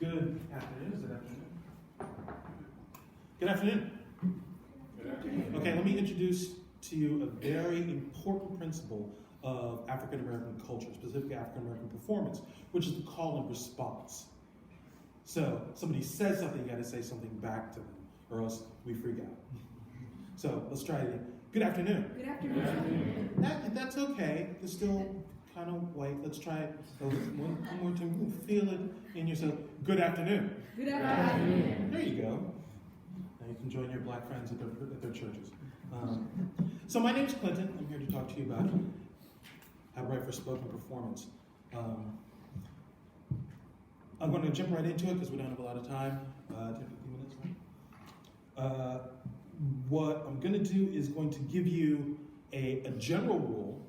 Good afternoon. Is it afternoon? Good afternoon. Good afternoon. Okay, let me introduce to you a very important principle of African American culture, specifically African American performance, which is the call and response. So somebody says something, you got to say something back to them, or else we freak out. So let's try it again. Good afternoon. Good afternoon. That's okay. It's still kind of white. Let's try it one more time. Feel it in yourself. Good afternoon. Good afternoon. There you go. Now you can join your black friends at their churches. So my name's Clinton. I'm here to talk to you about how to write for spoken performance. I'm going to jump right into it because we don't have a lot of time. 10, 15 minutes, right? What I'm going to do is going to give you a general rule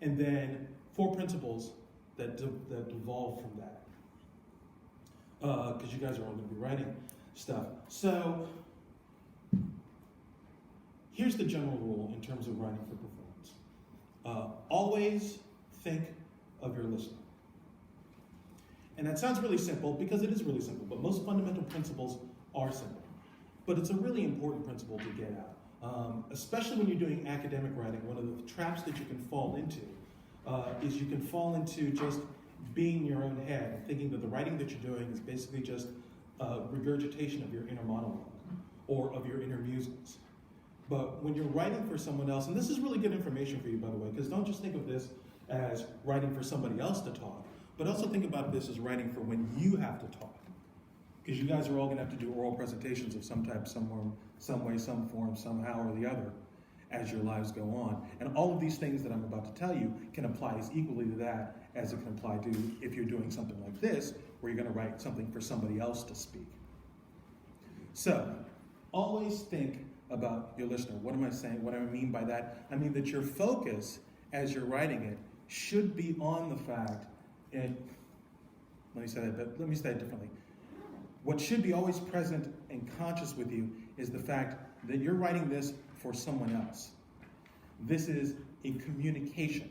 and then 4 principles that devolve from that. Because you guys are all going to be writing stuff. So here's the general rule in terms of writing for performance. Always think of your listener. And that sounds really simple because it is really simple, but most fundamental principles are simple. But it's a really important principle to get out. Especially when you're doing academic writing, one of the traps that you can fall into is you can fall into just being in your own head and thinking that the writing that you're doing is basically just regurgitation of your inner monologue or of your inner musings. But when you're writing for someone else, and this is really good information for you, by the way, because don't just think of this as writing for somebody else to talk, but also think about this as writing for when you have to talk. Because you guys are all going to have to do oral presentations of some type, some way, some form, somehow or the other as your lives go on. And all of these things that I'm about to tell you can apply as equally to that as it can apply to if you're doing something like this, where you're going to write something for somebody else to speak. So, always think about your listener. What am I saying? What do I mean by that? I mean that your focus as you're writing it should be on the fact, and let me say that differently. What should be always present and conscious with you is the fact that you're writing this for someone else. This is a communication.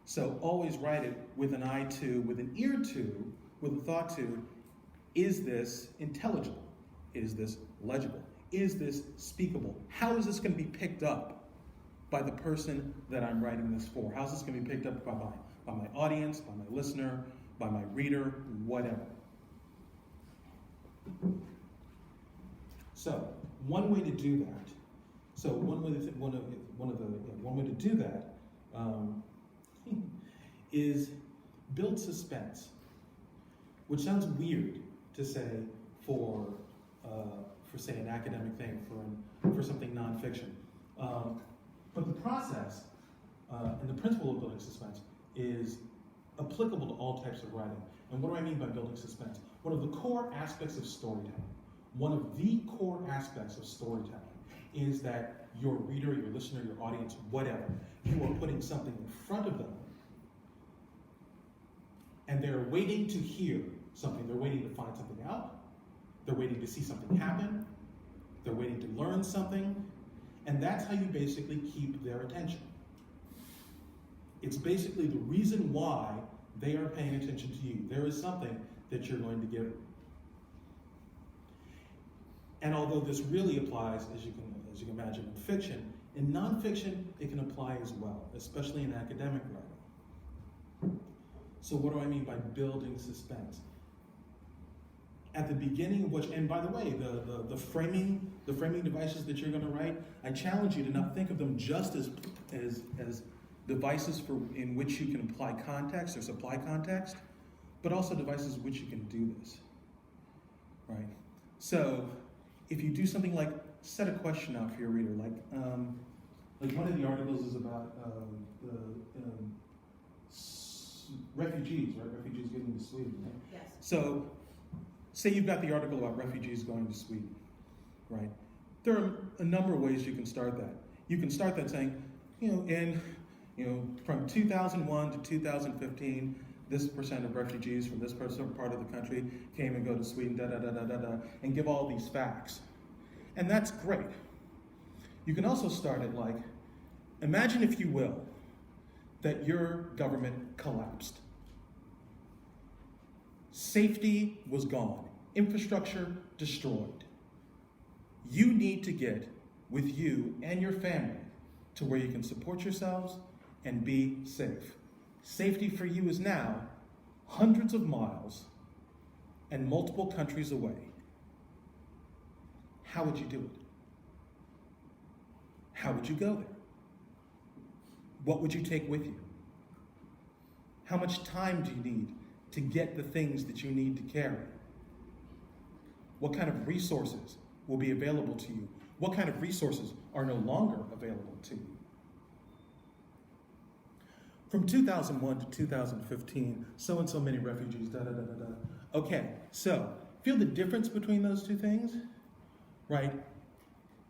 So always write it with an eye to, with an ear to, with a thought to, is this intelligible? Is this legible? Is this speakable? How is this going to be picked up by the person that I'm writing this for? How is this going to be picked up by my audience, by my listener, by my reader, whatever? So one way to do that. So one way to do that is build suspense, which sounds weird to say for say an academic thing, for something nonfiction. But the process and the principle of building suspense is applicable to all types of writing. And what do I mean by building suspense? One of the core aspects of storytelling, is that your reader, your listener, your audience, whatever, you are putting something in front of them and they're waiting to hear something. They're waiting to find something out. They're waiting to see something happen. They're waiting to learn something. And that's how you basically keep their attention. It's basically the reason why they are paying attention to you. There is something that you're going to give them. And although this really applies, as you can imagine, in fiction, in nonfiction, it can apply as well, especially in academic writing. So what do I mean by building suspense? At the beginning of which, and by the way, the framing devices that you're going to write, I challenge you to not think of them just as devices in which you can apply context or supply context, but also devices in which you can do this, right? So if you do something like set a question out for your reader, like one of the articles is about refugees, right? Refugees getting to Sweden, right? Yes. So say you've got the article about refugees going to Sweden, right? There are a number of ways you can start that. You can start that saying, from 2001 to 2015, this percent of refugees from this part of the country came and go to Sweden, and give all these facts. And that's great. You can also start it like, imagine, if you will, that your government collapsed. Safety was gone. Infrastructure destroyed. You need to get with you and your family to where you can support yourselves and be safe. Safety for you is now hundreds of miles and multiple countries away. How would you do it? How would you go there? What would you take with you? How much time do you need to get the things that you need to carry? What kind of resources will be available to you? What kind of resources are no longer available to you? From 2001 to 2015, so and so many refugees, da da da da da. Okay, so feel the difference between those two things, right?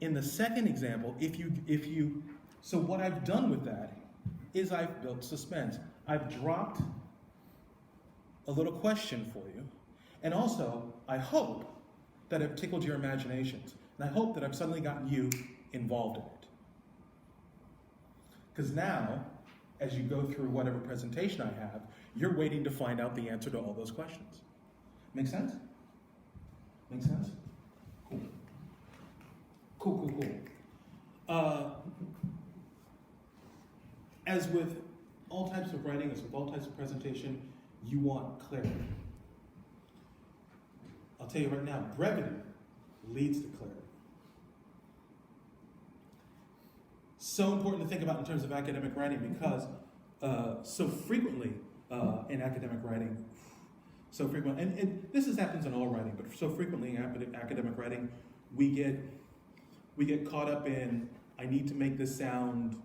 In the second example, so what I've done with that is I've built suspense. I've dropped a little question for you, and also I hope that I've tickled your imaginations, and I hope that I've suddenly gotten you involved in it. Because now, as you go through whatever presentation I have, you're waiting to find out the answer to all those questions. Make sense? Make sense? Cool. Cool. As with all types of writing, as with all types of presentation, you want clarity. I'll tell you right now, brevity leads to clarity. So important to think about in terms of academic writing because so frequently in academic writing, and this happens in all writing, but so frequently in academic writing, we get caught up in, I need to make this sound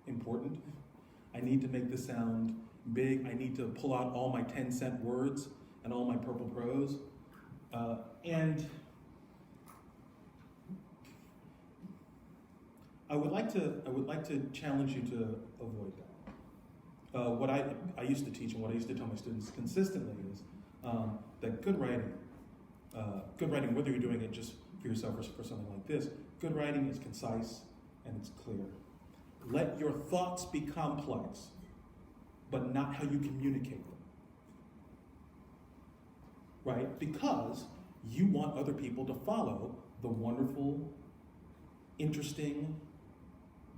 important. I need to make this sound big. I need to pull out all my 10-cent words and all my purple prose. And I would like to challenge you to avoid that. What I used to teach and what I used to tell my students consistently is that good writing, whether you're doing it just for yourself or for something like this, good writing is concise and it's clear. Let your thoughts be complex, but not how you communicate them. Right? Because you want other people to follow the wonderful, interesting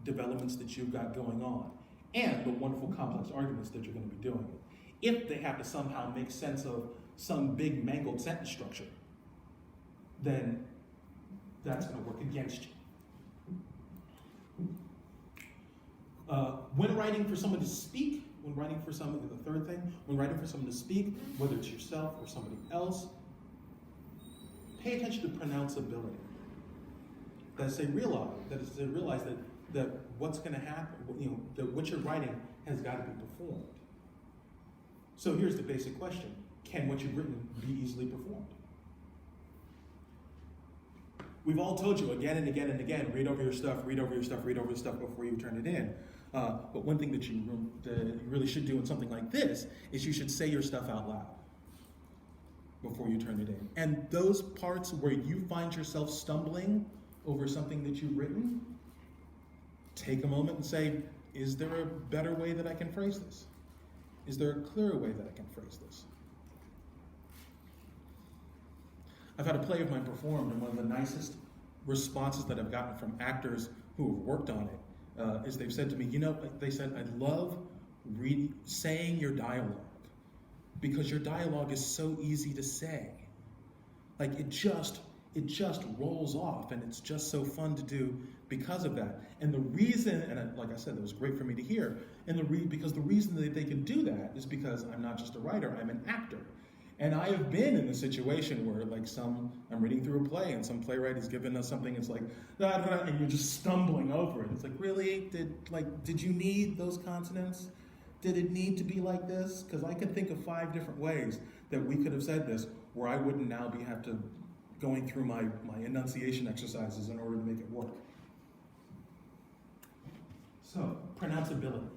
developments that you've got going on and the wonderful complex arguments that you're going to be doing. If they have to somehow make sense of some big mangled sentence structure, then that's going to work against you. When writing for someone to speak, when writing for someone to speak, whether it's yourself or somebody else, pay attention to pronounceability. That is to realize that what's going to happen, that what you're writing has got to be performed. So here's the basic question: can what you've written be easily performed? We've all told you again and again and again, read over your stuff before you turn it in. But one thing that you really should do in something like this is you should say your stuff out loud before you turn it in. And those parts where you find yourself stumbling over something that you've written, take a moment and say, is there a better way that I can phrase this? Is there a clearer way that I can phrase this? I've had a play of mine performed, and one of the nicest responses that I've gotten from actors who have worked on it is they've said to me, they said, I love saying your dialogue because your dialogue is so easy to say. Like it just rolls off, and it's just so fun to do because of that. And the reason, and like I said, that was great for me to hear, and because the reason that they can do that is because I'm not just a writer, I'm an actor. And I have been in the situation where, I'm reading through a play, and some playwright has given us something. It's like, and you're just stumbling over it. It's like, really? Did you need those consonants? Did it need to be like this? Because I can think of 5 different ways that we could have said this, where I wouldn't now have to going through my enunciation exercises in order to make it work. So, pronounceability.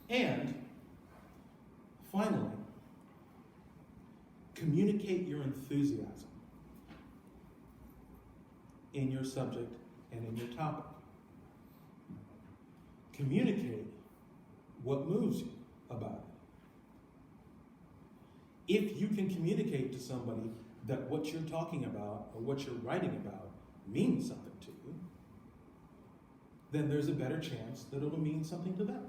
And finally, communicate your enthusiasm in your subject and in your topic. Communicate what moves you about it. If you can communicate to somebody that what you're talking about or what you're writing about means something to you, then there's a better chance that it'll mean something to them.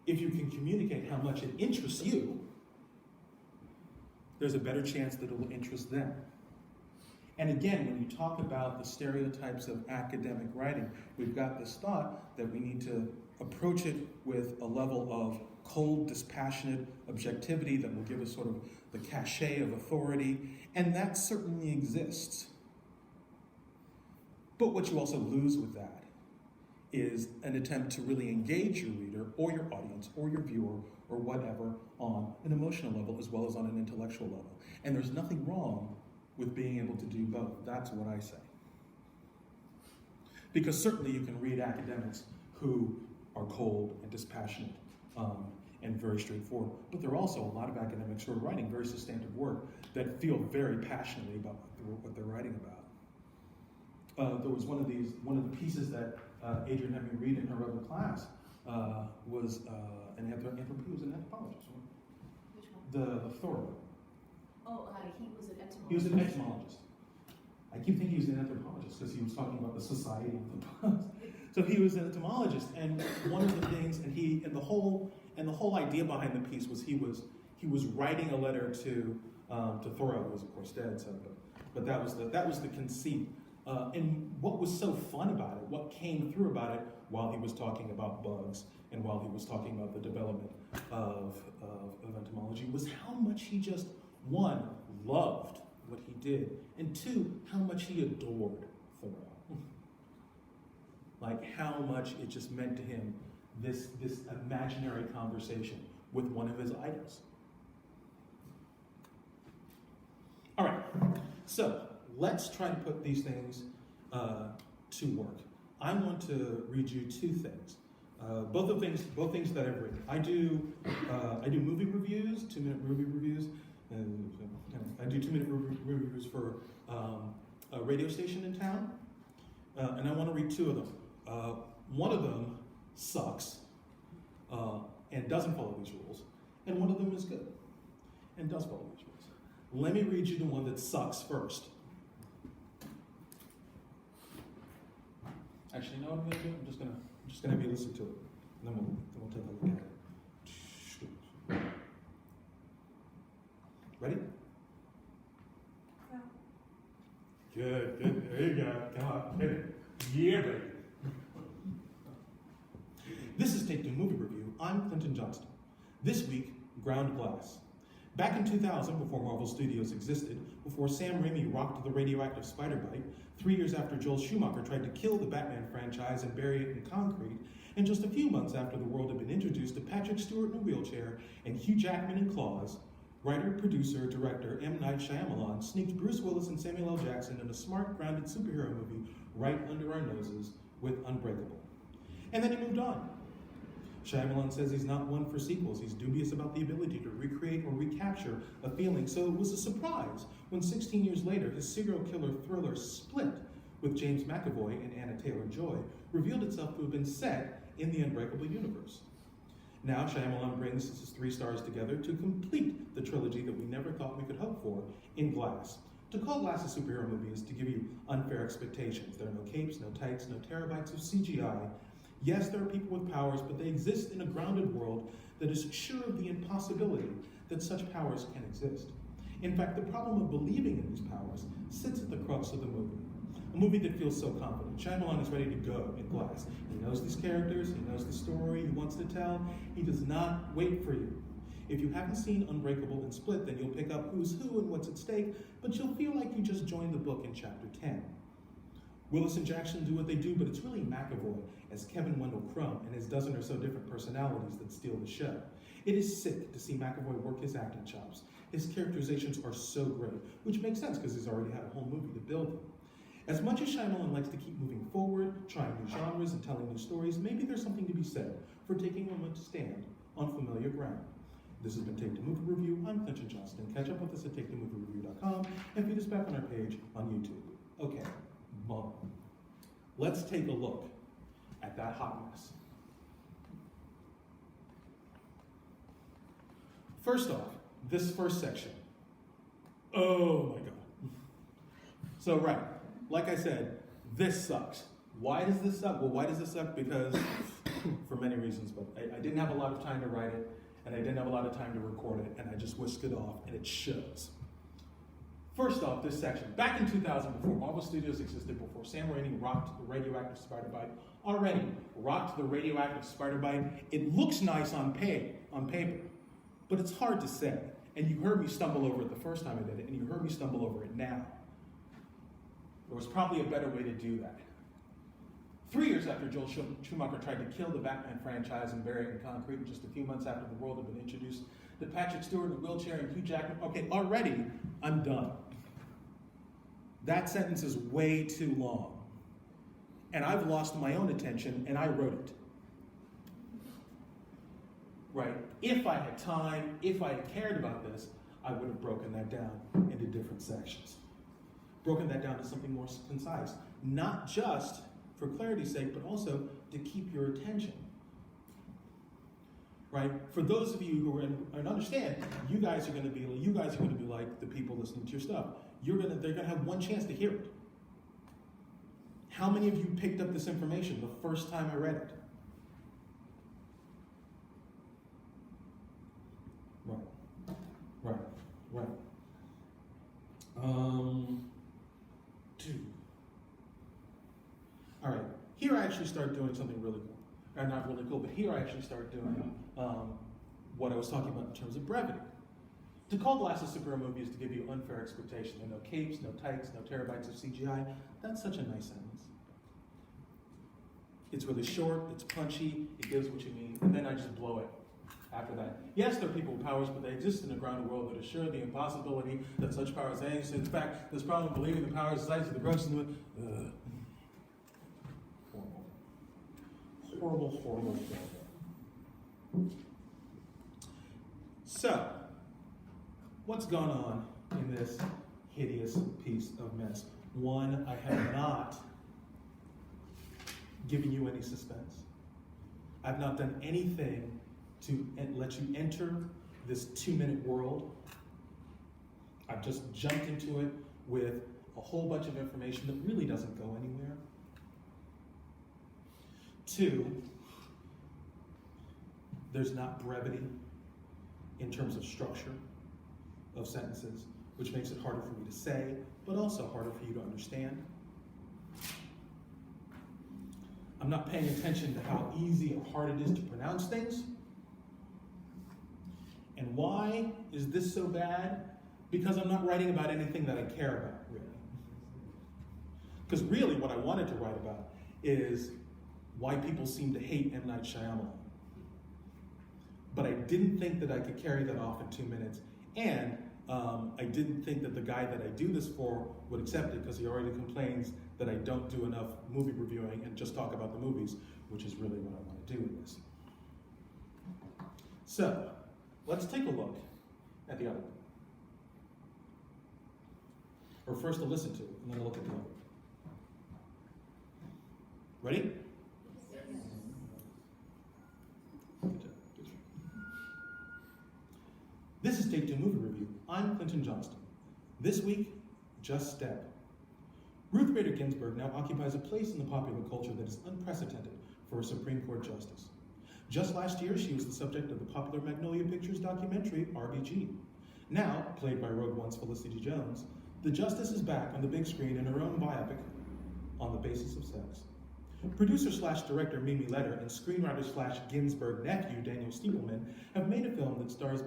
If you can communicate how much it interests you, there's a better chance that it will interest them. And again, when you talk about the stereotypes of academic writing, we've got this thought that we need to approach it with a level of cold, dispassionate objectivity that will give us sort of the cachet of authority, and that certainly exists. But what you also lose with that is an attempt to really engage your reader or your audience or your viewer or whatever on an emotional level as well as on an intellectual level. And there's nothing wrong with being able to do both. That's what I say. Because certainly you can read academics who are cold and dispassionate and very straightforward, but there are also a lot of academics who are writing very substantive work that feel very passionately about what they're writing about. There was one of the pieces that Adrian had me read in her other class was an anthropologist. Which one? The Thoreau. Oh, he was an entomologist. He was an entomologist. I keep thinking he was an anthropologist because he was talking about the society of the bugs. So he was an entomologist, and one of the things, and the whole idea behind the piece was he was writing a letter to Thoreau, who was of course dead. So, but that was the conceit. And what was so fun about it, what came through about it while he was talking about bugs and while he was talking about the development of entomology, was how much he just, one, loved what he did, and two, how much he adored Thoreau. Like how much it just meant to him, this imaginary conversation with one of his idols. All right, so let's try to put these things to work. I want to read you two things. Both things that I've written. I do movie reviews, 2-minute movie reviews. I do 2-minute reviews for a radio station in town, and I want to read two of them. One of them sucks and doesn't follow these rules, and one of them is good and does follow these rules. Let me read you the one that sucks first. Actually, you know what I'm going to do? I'm just going to have you listen to it, and then we'll take a look at it. Ready? Yeah. Good. There you go. Come on, hit it. Yeah, baby. This is Take Two Movie Review. I'm Clinton Johnston. This week, Ground Glass. Back in 2000, before Marvel Studios existed, before Sam Raimi rocked the radioactive spider bite, 3 years after Joel Schumacher tried to kill the Batman franchise and bury it in concrete, and just a few months after the world had been introduced to Patrick Stewart in a wheelchair and Hugh Jackman in claws, writer, producer, director M. Night Shyamalan sneaked Bruce Willis and Samuel L. Jackson in a smart, grounded superhero movie right under our noses with Unbreakable. And then he moved on. Shyamalan says he's not one for sequels. He's dubious about the ability to recreate or recapture a feeling, so it was a surprise when 16 years later his serial killer thriller Split with James McAvoy and Anna Taylor-Joy revealed itself to have been set in the Unbreakable universe. Now Shyamalan brings his 3 stars together to complete the trilogy that we never thought we could hope for in Glass. To call Glass a superhero movie is to give you unfair expectations. There are no capes, no tights, no terabytes of CGI. Yes, there are people with powers, but they exist in a grounded world that is sure of the impossibility that such powers can exist. In fact, the problem of believing in these powers sits at the crux of the movie. A movie that feels so confident. Shyamalan is ready to go in Glass. He knows these characters, he knows the story he wants to tell. He does not wait for you. If you haven't seen Unbreakable and Split, then you'll pick up who's who and what's at stake, but you'll feel like you just joined the book in chapter 10. Willis and Jackson do what they do, but it's really McAvoy as Kevin Wendell Crumb and his dozen or so different personalities that steal the show. It is sick to see McAvoy work his acting chops. His characterizations are so great, which makes sense because he's already had a whole movie to build them. As much as Shyamalan likes to keep moving forward, trying new genres and telling new stories, maybe there's something to be said for taking a moment to stand on familiar ground. This has been Take Two Movie Review. I'm Clinton Johnston. Catch up with us at TakeTwoMovieReview.com and feed us back on our page on YouTube. Okay, Mom. Let's take a look at that hot mess. First off, this first section. Oh my God. So, right, like I said, this sucks. Why does this suck? Well, why does this suck? Because, for many reasons, but I didn't have a lot of time to write it, and I didn't have a lot of time to record it, and I just whisked it off, and it shows. First off, this section. Back in 2000, before Marvel Studios existed, before Sam Raimi rocked the radioactive spider bite, already rocked the radioactive spider bite, it looks nice on paper, but it's hard to say. And you heard me stumble over it the first time I did it, and you heard me stumble over it now. There was probably a better way to do that. 3 years after Joel Schumacher tried to kill the Batman franchise and bury it in concrete, and just a few months after the world had been introduced to Patrick Stewart in a wheelchair and Hugh Jackman, okay, already I'm done. That sentence is way too long. And I've lost my own attention, and I wrote it. Right? If I had time, if I had cared about this, I would have broken that down into different sections. Broken that down to something more concise. Not just for clarity's sake, but also to keep your attention. Right? For those of you who are and understand, you guys are going to be like the people listening to your stuff. They're going to have one chance to hear it. How many of you picked up this information the first time I read it? Right. Two. All right. Here I actually start doing something really cool. Or not really cool, but here I actually start doing what I was talking about in terms of brevity. To call the last of superhero movie is to give you unfair expectation. There are no capes, no tights, no terabytes of CGI. That's such a nice sentence. It's really short, it's punchy, it gives what you need, and then I just blow it after that. Yes, there are people with powers, but they exist in a grounded world that assure the impossibility that such powers exist. In fact, this problem of believing the powers size of the gross and the horrible. So, what's gone on in this hideous piece of mess? One, I have not given you any suspense. I've not done anything to let you enter this 2-minute world. I've just jumped into it with a whole bunch of information that really doesn't go anywhere. 2, there's not brevity in terms of structure of sentences, which makes it harder for me to say, but also harder for you to understand. I'm not paying attention to how easy or hard it is to pronounce things. And why is this so bad? Because I'm not writing about anything that I care about, really. Because really what I wanted to write about is why people seem to hate M. Night Shyamalan. But I didn't think that I could carry that off in 2 minutes. And I didn't think that the guy that I do this for would accept it, because he already complains that I don't do enough movie reviewing and just talk about the movies, which is really what I want to do with this. So, let's take a look at the other one. Or first a listen to, and then a look at the other. Ready? Yes. Good job. This is Take 2 Movie Review. I'm Clinton Johnston. This week, Just Step. Ruth Bader Ginsburg now occupies a place in the popular culture that is unprecedented for a Supreme Court justice. Just last year, she was the subject of the popular Magnolia Pictures documentary, RBG. Now, played by Rogue One's Felicity Jones, the justice is back on the big screen in her own biopic, On the Basis of Sex. Producer/director Mimi Leder and screenwriter/Ginsburg nephew Daniel Stiepelman have made a film that starts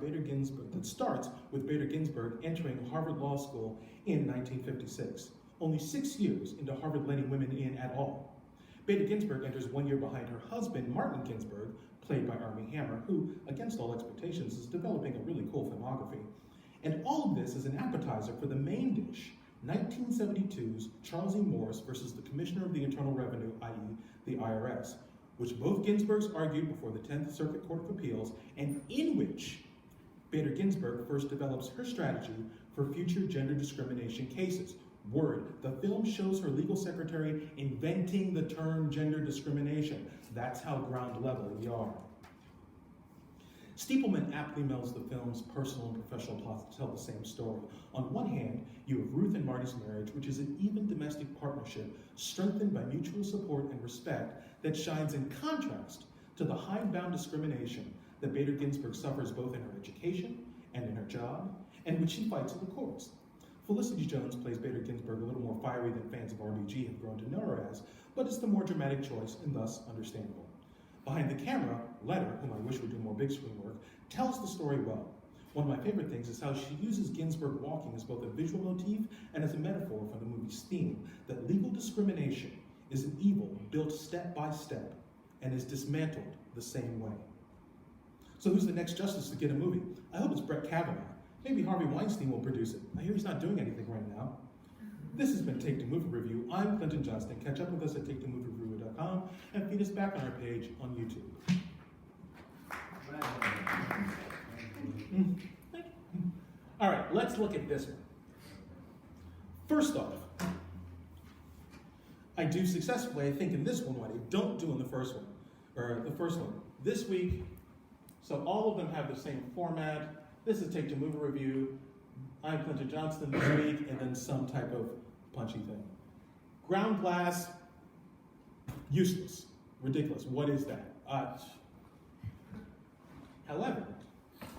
with Bader Ginsburg entering Harvard Law School in 1956, only 6 years into Harvard letting women in at all. Bader Ginsburg enters 1 year behind her husband, Martin Ginsburg, played by Armie Hammer, who, against all expectations, is developing a really cool filmography. And all of this is an appetizer for the main dish, 1972's Charles E. Morris versus the Commissioner of the Internal Revenue, i.e. the IRS, which both Ginsburgs argued before the 10th Circuit Court of Appeals, and in which Bader Ginsburg first develops her strategy for future gender discrimination cases. Word, the film shows her legal secretary inventing the term gender discrimination. That's how ground level we are. Steepleman aptly melds the film's personal and professional plots to tell the same story. On one hand, you have Ruth and Marty's marriage, which is an even domestic partnership strengthened by mutual support and respect that shines in contrast to the hidebound discrimination that Bader Ginsburg suffers both in her education and in her job, and which she fights in the courts. Felicity Jones plays Bader Ginsburg a little more fiery than fans of RBG have grown to know her as, but it's the more dramatic choice and thus understandable. Behind the camera, Letter, whom I wish would do more big screen work, tells the story well. One of my favorite things is how she uses Ginsburg walking as both a visual motif and as a metaphor for the movie's theme, that legal discrimination is an evil built step by step and is dismantled the same way. So who's the next justice to get a movie? I hope it's Brett Kavanaugh. Maybe Harvey Weinstein will produce it. I hear he's not doing anything right now. This has been Take the Movie Review. I'm Clinton Johnston. Catch up with us at takethemoviereview.com and feed us back on our page on YouTube. All right, let's look at this one. First off, I do successfully, I think, in this one what I don't do in the first one, This week, so all of them have the same format. This is Take the Movie Review. I'm Clinton Johnston this week, and then some type of punchy thing. Ground glass, useless, ridiculous. What is that? However,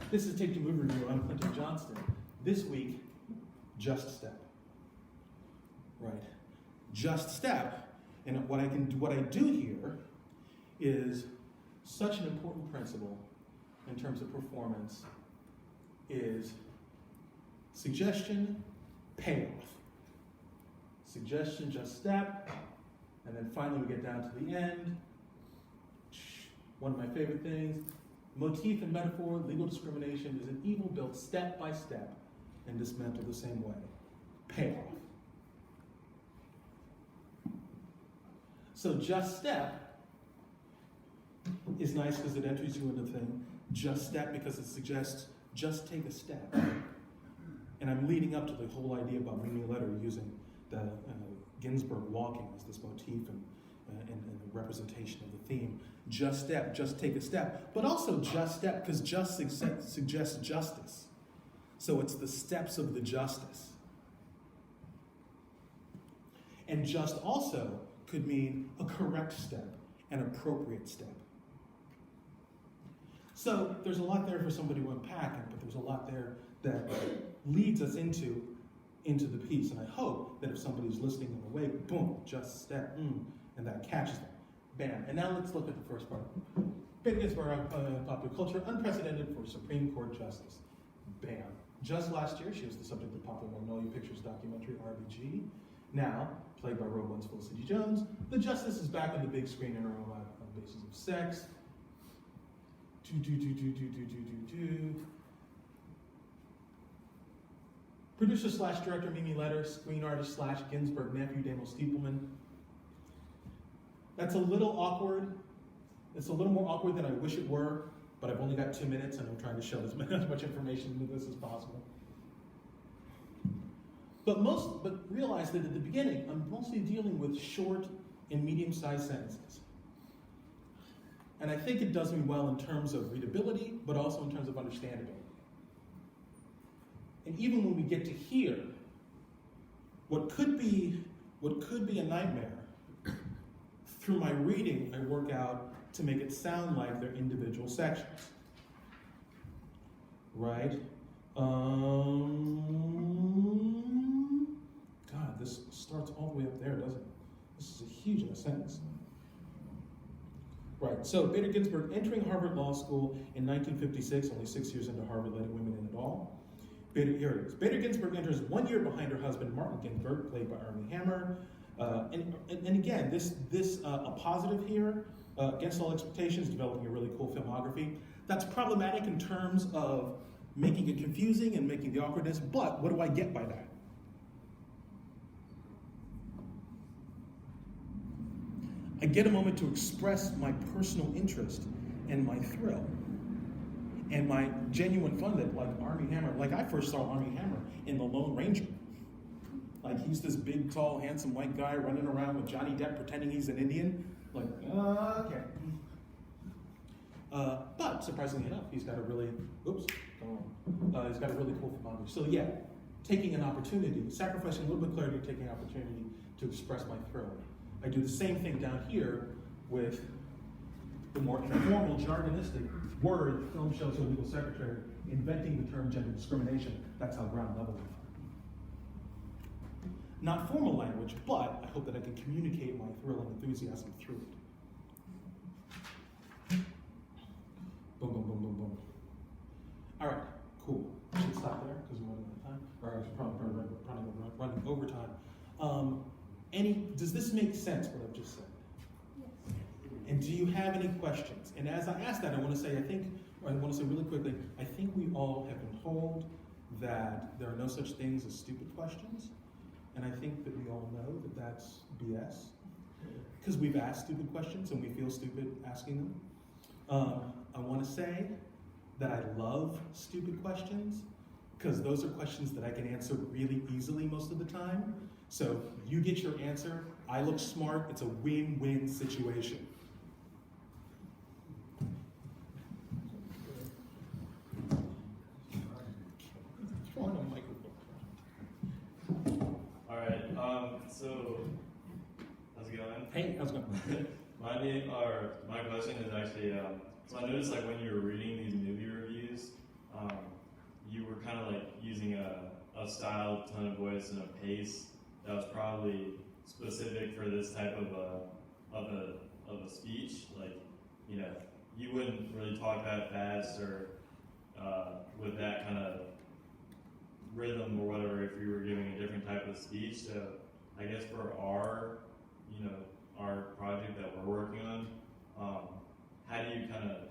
this is Take the Movie Review. I'm Clinton Johnston. This week, Just Step. Right, Just Step. And what I do here is such an important principle in terms of performance is suggestion, payoff. Suggestion, just step, and then finally we get down to the end. One of my favorite things, motif and metaphor, legal discrimination is an evil built step by step and dismantled the same way. Payoff. So just step is nice because it enters you into the thing. Just step because it suggests just take a step. And I'm leading up to the whole idea about Mimi Letter using the Ginsburg walking as this motif and the representation of the theme. Just step, just take a step. But also just step because just suggests justice. So it's the steps of the justice. And just also could mean a correct step, an appropriate step. So there's a lot there for somebody to unpack, but there's a lot there that leads us into the piece. And I hope that if somebody's listening on the way, boom, just step, and that catches them. Bam. And now let's look at the first part. Bader Ginsburg, popular culture, unprecedented for Supreme Court justice. Bam. Just last year, she was the subject of popular Magnolia Pictures documentary RBG. Now, played by Roe One's Felicity Jones, the justice is back on the big screen in her own life on the basis of sex. Producer / director Mimi Letter, screen artist / Ginsburg nephew Daniel Steepleman. That's a little awkward. It's a little more awkward than I wish it were, but I've only got 2 minutes and I'm trying to shove as much information into this as possible. But realize that at the beginning, I'm mostly dealing with short and medium-sized sentences. And I think it does me well in terms of readability, but also in terms of understandability. And even when we get to here, what could be a nightmare, through my reading, I work out to make it sound like they're individual sections. Right? God, this starts all the way up there, doesn't it? This is a huge sentence. Right, so Bader Ginsburg entering Harvard Law School in 1956, only 6 years into Harvard, letting women in at all. Here it is. Bader Ginsburg enters 1 year behind her husband, Martin Ginsburg, played by Armie Hammer. And again, this a positive here, Against All Expectations, developing a really cool filmography. That's problematic in terms of making it confusing and making the awkwardness, but what do I get by that? I get a moment to express my personal interest and my thrill and my genuine fun that, like Armie Hammer, like I first saw Armie Hammer in The Lone Ranger. Like he's this big, tall, handsome white guy running around with Johnny Depp pretending he's an Indian. Like, okay. But surprisingly enough, he's got a really, he's got a really cool philosophy. So yeah, taking an opportunity, sacrificing a little bit of clarity, taking an opportunity to express my thrill. I do the same thing down here with the more informal, jargonistic word, film shows or legal secretary, inventing the term gender discrimination. That's how ground level we are. Not formal language, but I hope that I can communicate my thrill and enthusiasm through it. Boom, boom, boom, boom, boom. All right, cool. I should stop there because we're running out of time. Or I was probably running over time. Does this make sense, what I've just said? Yes. And do you have any questions? And as I ask that, I want to say really quickly, I think we all have been told that there are no such things as stupid questions. And I think that we all know that that's BS. Because we've asked stupid questions and we feel stupid asking them. I want to say that I love stupid questions because those are questions that I can answer really easily most of the time. So you get your answer, I look smart, it's a win-win situation. Throwing a microphone. All right. So how's it going? Hey, how's it going? My question is actually. So I noticed like when you were reading these movie reviews, you were kind of like using a style, tone of voice, and a pace that was probably specific for this type of a speech. Like, you know, you wouldn't really talk that fast or with that kind of rhythm or whatever if you were giving a different type of speech. So I guess for our project that we're working on, how do you kind of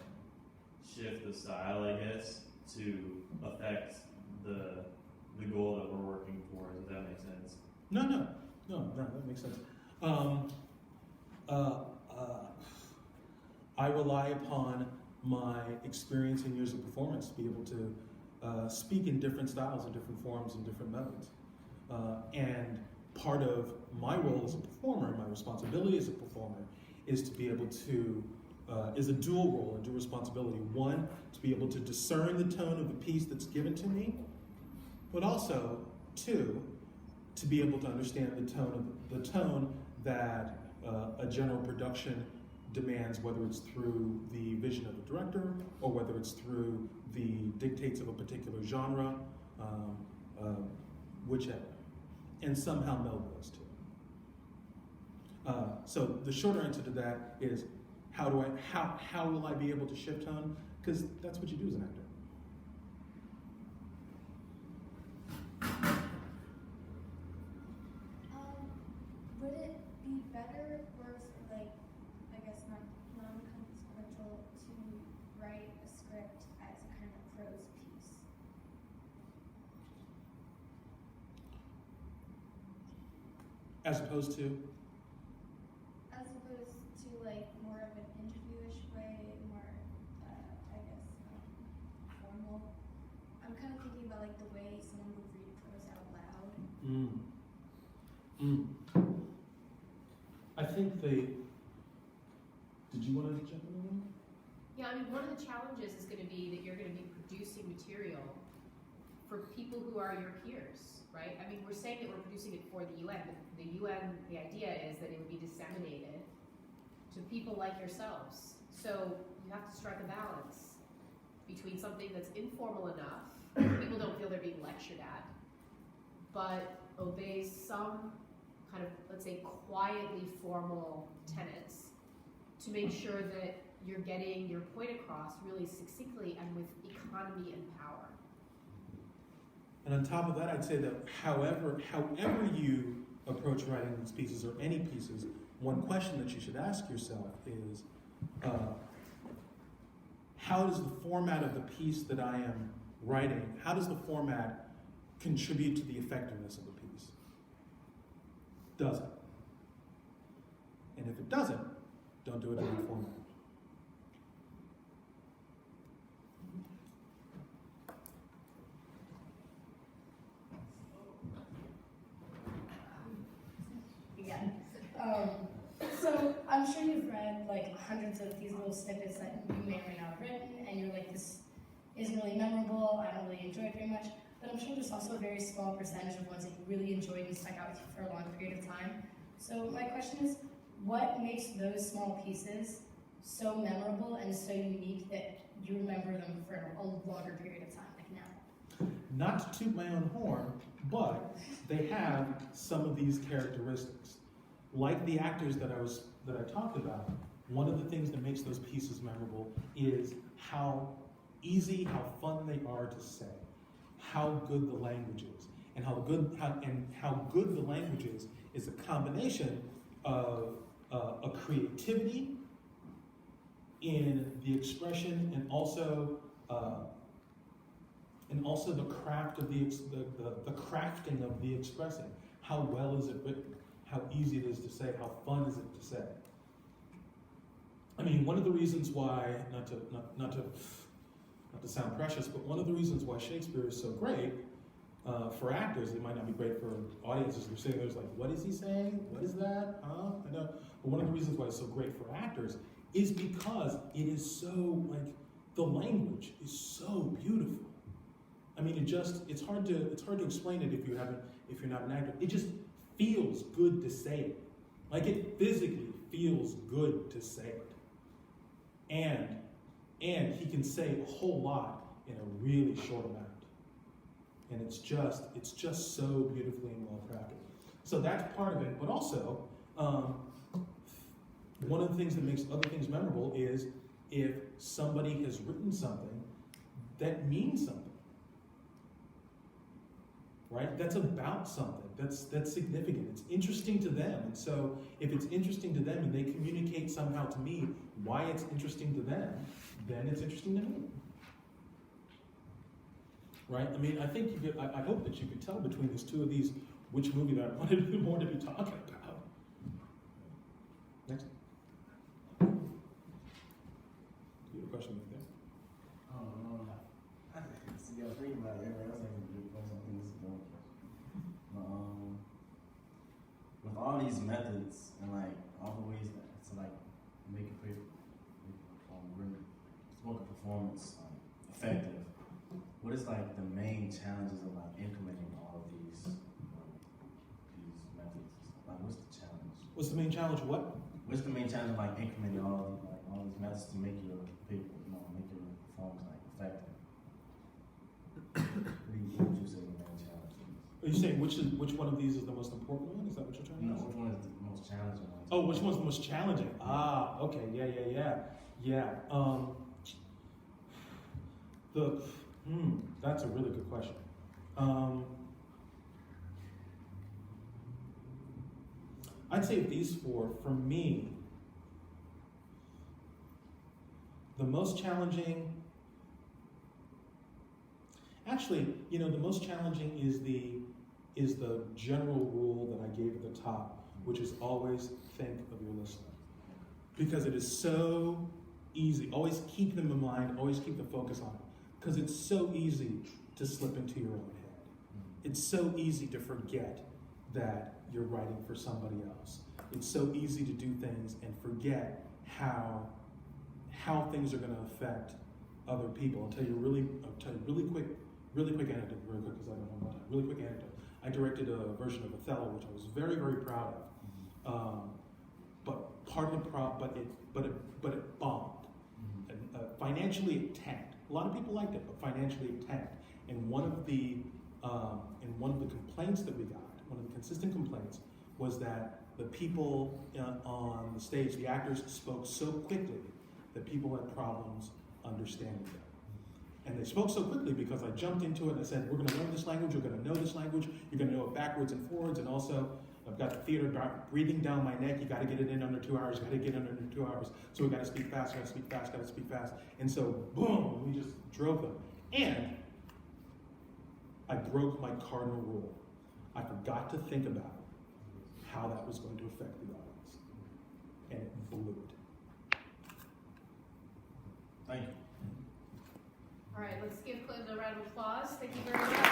shift the style, I guess, to affect the goal that we're working towards? If that makes sense. No, that makes sense. I rely upon my experience and years of performance to be able to speak in different styles and different forms and different modes. And part of my role as a performer, my responsibility as a performer, is to be able to, is a dual role, a dual responsibility. One, to be able to discern the tone of the piece that's given to me, but also, two, to be able to understand the tone that a general production demands, whether it's through the vision of the director or whether it's through the dictates of a particular genre, whichever, and somehow meld those two. So the shorter answer to that is, how will I be able to shift tone? Because that's what you do as an actor. Would it be better or like, I guess non-consequential to write a script as a kind of prose piece? As opposed to? As opposed to like more of an interviewish way, more, I guess, formal. I'm kind of thinking about like the way someone would read prose out loud. I think did you want to jump in? Yeah, I mean, one of the challenges is going to be that you're going to be producing material for people who are your peers, right? I mean, we're saying that we're producing it for the UN, but the UN, the idea is that it would be disseminated to people like yourselves. So you have to strike a balance between something that's informal enough, people don't feel they're being lectured at, but obeys some kind of, let's say, quietly formal tenets to make sure that you're getting your point across really succinctly and with economy and power. And on top of that, I'd say that however you approach writing these pieces or any pieces, one question that you should ask yourself is, how does the format of the piece that I am writing, how does the format contribute to the effectiveness of the piece? Does it? And if it doesn't, don't do it in that format. So I'm sure you've read like hundreds of these little snippets that you may or may not have written, and you're like, this isn't really memorable, I don't really enjoy it very much. But I'm sure there's also a very small percentage of ones that you really enjoyed and stuck out with you for a long period of time. So my question is, what makes those small pieces so memorable and so unique that you remember them for a longer period of time, like now? Not to toot my own horn, but they have some of these characteristics. Like the actors that I talked about, one of the things that makes those pieces memorable is how easy, how fun they are to say, how good the language is, and how good the language is a combination of a creativity in the expression and also the craft of the crafting of the expressing. How well is it written? How easy it is to say? How fun is it to say? I mean, one of the reasons why, not to sound precious, but one of the reasons why Shakespeare is so great for actors, it might not be great for audiences. They're sitting there like, what is he saying? What is that? Huh? I know. But one of the reasons why it's so great for actors is because it is so, like, the language is so beautiful. I mean, it's hard to explain it if you're not an actor. It just feels good to say it. Like, it physically feels good to say it. And he can say a whole lot in a really short amount. And it's just so beautifully and well crafted. So that's part of it. But also, one of the things that makes other things memorable is if somebody has written something that means something. Right? That's about something. That's significant. It's interesting to them. And so if it's interesting to them and they communicate somehow to me why it's interesting to them, then it's interesting to me. Right? I mean, I think I hope that you could tell between these two of these which movie that I wanted more to be talking about. Next. You have a question right there? See, I was thinking about everybody else having to do something. This is one question. With all these methods and like all the ways to like make a paper, spoken performance effective, what is like the main challenges of like implementing all of these methods? Like, what's the challenge? What's the main challenge? What? What's the main challenge of like implementing all these methods to make your paper, make your performance like effective? What would you say the main challenge is? Are you saying which one of these is the most important one? Is that what you're trying to No, ask? which one is the most challenging one? Oh, which one's the most challenging? Ah, okay, yeah. That's a really good question. I'd say these four, for me, the most challenging, actually, the most challenging is the general rule that I gave at the top, which is always think of your listener. Because it is so easy. Always keep them in mind, always keep the focus on it. Because it's so easy to slip into your own head. It's so easy to forget that you're writing for somebody else. It's so easy to do things and forget how things are going to affect other people. I'll tell you really quick anecdote, very quick because I don't have more time. Really quick anecdote. I directed a version of Othello, which I was very, very proud of. But part of the problem, but it bombed. And, financially, it tanked. A lot of people liked it, but financially, it tanked. And one of the complaints that we got, one of the consistent complaints, was that the people on the stage, the actors, spoke so quickly that people had problems understanding them. And they spoke so quickly because I jumped into it and I said, we're going to learn this language, you're going to know this language, you're going to know it backwards and forwards, and also I've got the theater breathing down my neck, you got to get it in under 2 hours, you got to get it under 2 hours, so we got to speak fast, got to speak fast, got to speak fast. And so, boom, we just drove them. And I broke my cardinal rule. I forgot to think about how that was going to affect the audience. And it blew it. Thank you. All right, let's give Clint a round of applause. Thank you very much.